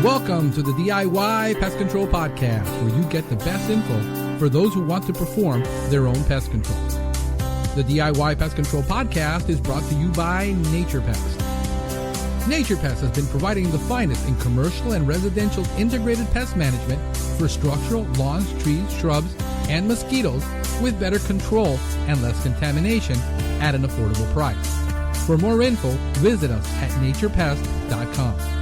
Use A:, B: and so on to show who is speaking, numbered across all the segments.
A: Welcome to the DIY Pest Control Podcast, where you get the best info for those who want to perform their own pest control. The DIY Pest Control Podcast is brought to you by Nature Pest. Nature Pest has been providing the finest in commercial and residential integrated pest management for structural, lawns, trees, shrubs, and mosquitoes with better control and less contamination at an affordable price. For more info, visit us at naturepest.com.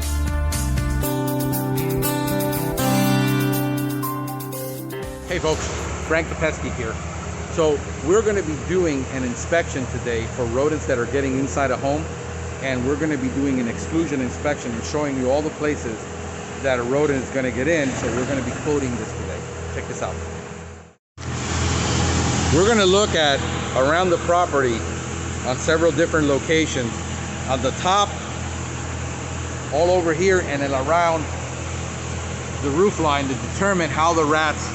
B: Hey folks, Frank the Pest Geek here. So we're going to be doing an inspection today for rodents that are getting inside a home, and we're going to be doing an exclusion inspection and showing you all the places that a rodent is going to get in. So we're going to be quoting this today. Check this out. We're going to look at around the property on several different locations, on the top, all over here, and then around the roof line to determine how the rats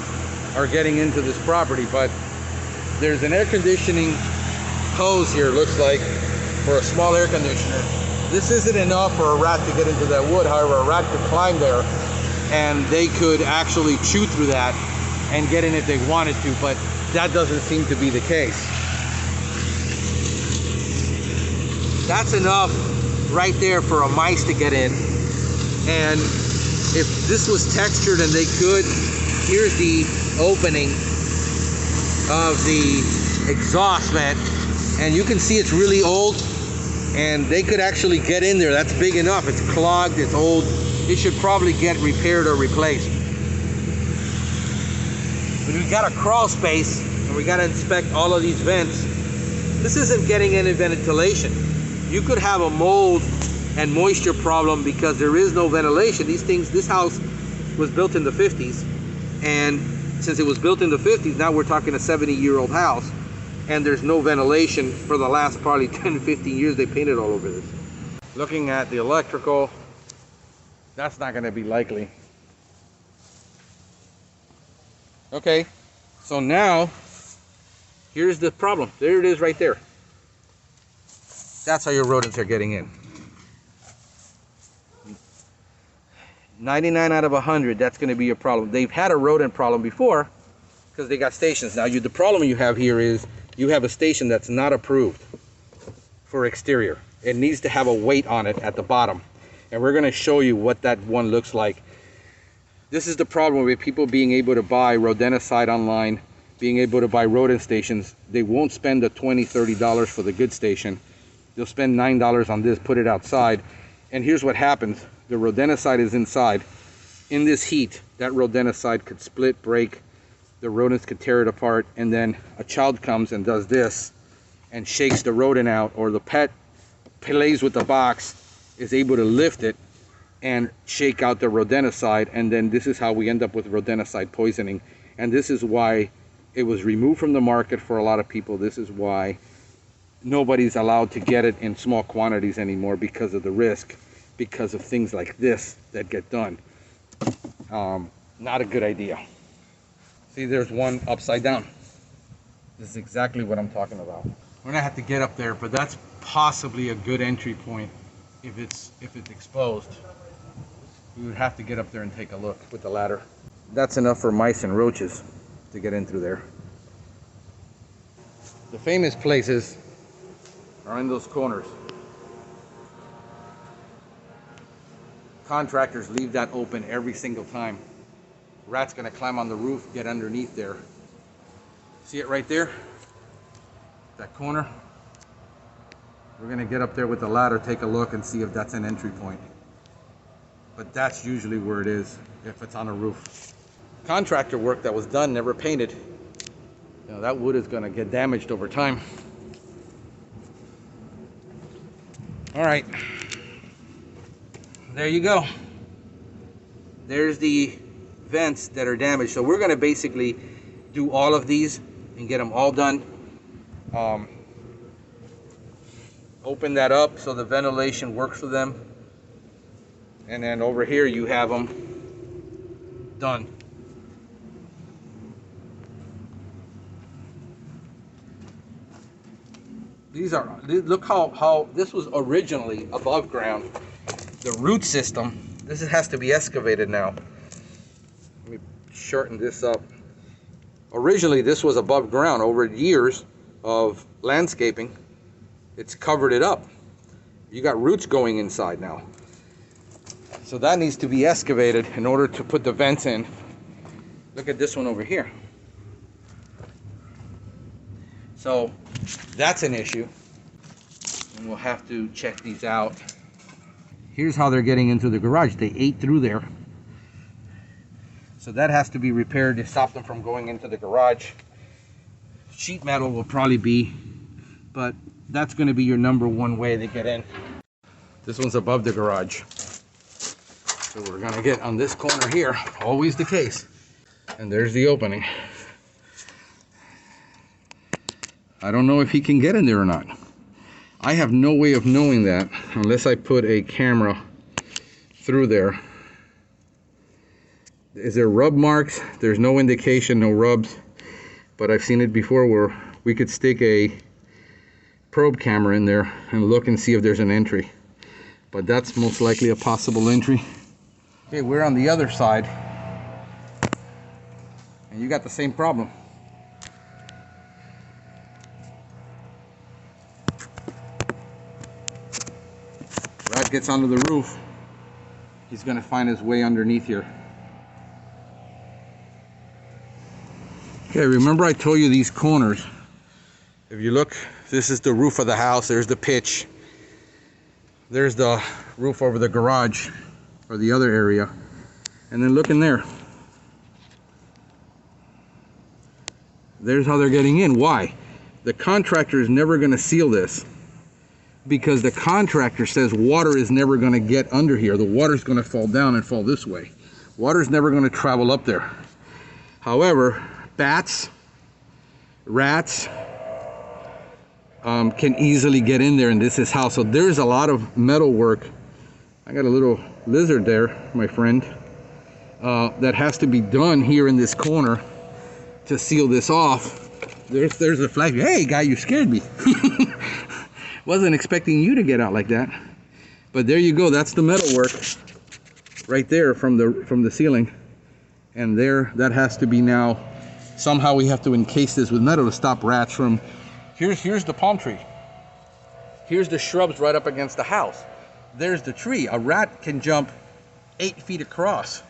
B: are getting into this property. But there's an air conditioning hose here, looks like, for a small air conditioner. This isn't enough for a rat to get into that wood. However, a rat could climb there and they could actually chew through that and get in if they wanted to, but that doesn't seem to be the case. That's enough right there for a mice to get in. And if this was textured and they could, here's the opening of the exhaust vent, and you can see it's really old, and they could actually get in there. That's big enough. It's clogged, it's old. It should probably get repaired or replaced. But we got a crawl space, and we got to inspect all of these vents. This isn't getting any ventilation. You could have a mold and moisture problem because there is no ventilation. This house was built in the 50s, and since it was built in the 50s, now we're talking a 70-year-old house, and there's no ventilation for the last probably 10, 15 years. They painted all over this. Looking at the electrical, that's not going to be likely. Okay, so now here's the problem. There it is right there. That's how your rodents are getting in. 99 out of 100, that's going to be a problem. They've had a rodent problem before because they got stations. Now, the problem you have here is you have a station that's not approved for exterior. It needs to have a weight on it at the bottom. And we're going to show you what that one looks like. This is the problem with people being able to buy rodenticide online, being able to buy rodent stations. They won't spend the $20, $30 for the good station. They'll spend $9 on this, put it outside. And here's what happens. The rodenticide is inside. In this heat, that rodenticide could split, break. The rodents could tear it apart, and then a child comes and does this and shakes the rodent out, or the pet plays with the box, is able to lift it and shake out the rodenticide, and then this is how we end up with rodenticide poisoning. And this is why it was removed from the market for a lot of people. This is why nobody's allowed to get it in small quantities anymore, because of the risk, because of things like this that get done. Not a good idea. See, there's one upside down. This is exactly what I'm talking about. We're gonna have to get up there, but that's possibly a good entry point if it's exposed. We would have to get up there and take a look with the ladder. That's enough for mice and roaches to get in through there. The famous places are in those corners. Contractors leave that open every single time. Rat's gonna climb on the roof, get underneath there. See it right there? That corner? We're gonna get up there with the ladder, take a look, and see if that's an entry point. But that's usually where it is, if it's on a roof. Contractor work that was done, never painted. You know, that wood is gonna get damaged over time. All right. There you go. There's the vents that are damaged. So we're going to basically do all of these and get them all done. Open that up so the ventilation works for them. And then over here you have them done. Look how this was originally above ground. The root system This has to be excavated now. Let me shorten this up. Originally, this was above ground. Over years of landscaping, it's covered it up. You got roots going inside now. So that needs to be excavated in order to put the vents in. Look at this one over here. So that's an issue. And we'll have to check these out. Here's how they're getting into the garage. They ate through there. So that has to be repaired to stop them from going into the garage. Sheet metal will probably be, but that's going to be your number one way they get in. This one's above the garage. So we're going to get on this corner here, always the case. And there's the opening. I don't know if he can get in there or not. I have no way of knowing that unless I put a camera through there. Is there rub marks? There's no indication, no rubs. But I've seen it before where we could stick a probe camera in there and look and see if there's an entry. But that's most likely a possible entry. Okay, we're on the other side. And you got the same problem. Rat gets onto the roof, he's going to find his way underneath here. Okay, remember I told you these corners. If you look, this is the roof of the house. There's the pitch. There's the roof over the garage or the other area. And then look in there. There's how they're getting in. Why? The contractor is never going to seal this because the contractor says water is never going to get under here. The water's going to fall down and fall this way. Water's never going to travel up there. However, bats, rats can easily get in there, and this is how. So there's a lot of metal work. I got a little lizard there, my friend, that has to be done here in this corner to seal this off. There's a flag. Hey guy, you scared me. Wasn't expecting you to get out like that. But there you go. That's the metal work right there from the ceiling. And there, that has to be now. Somehow we have to encase this with metal to stop rats from. Here's the palm tree. Here's the shrubs right up against the house. There's the tree. A rat can jump 8 feet across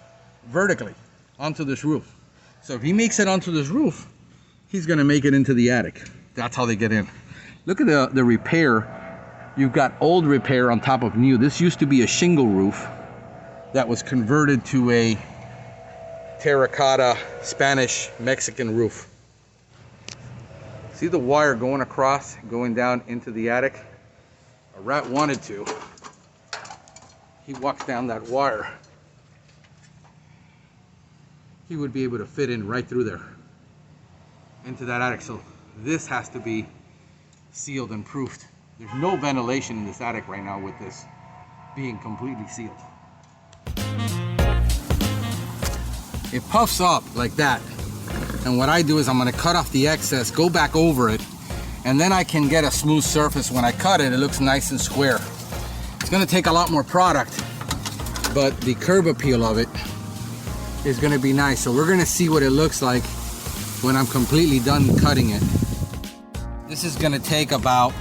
B: vertically onto this roof. So if he makes it onto this roof, he's going to make it into the attic. That's how they get in. Look at the repair. You've got old repair on top of new. This used to be a shingle roof that was converted to a terracotta Spanish Mexican roof. See the wire going across, going down into the attic? A rat wanted to. He walks down that wire. He would be able to fit in right through there into that attic. So this has to be sealed and proofed. There's no ventilation in this attic right now with this being completely sealed. It puffs up like that. And what I do is I'm going to cut off the excess, go back over it, and then I can get a smooth surface. When I cut it, it looks nice and square. It's going to take a lot more product, but the curb appeal of it is going to be nice. So we're going to see what it looks like when I'm completely done cutting it. This is going to take about,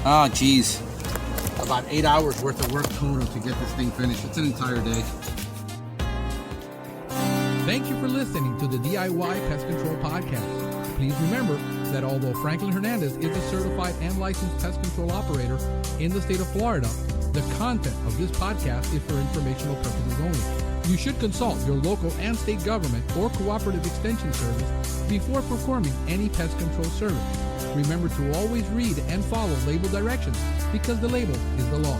B: about 8 hours worth of work total to get this thing finished. It's an entire day.
A: Thank you for listening to the DIY Pest Control Podcast. Please remember that although Franklin Hernandez is a certified and licensed pest control operator in the state of Florida, the content of this podcast is for informational purposes only. You should consult your local and state government or cooperative extension service before performing any pest control service. Remember to always read and follow label directions because the label is the law.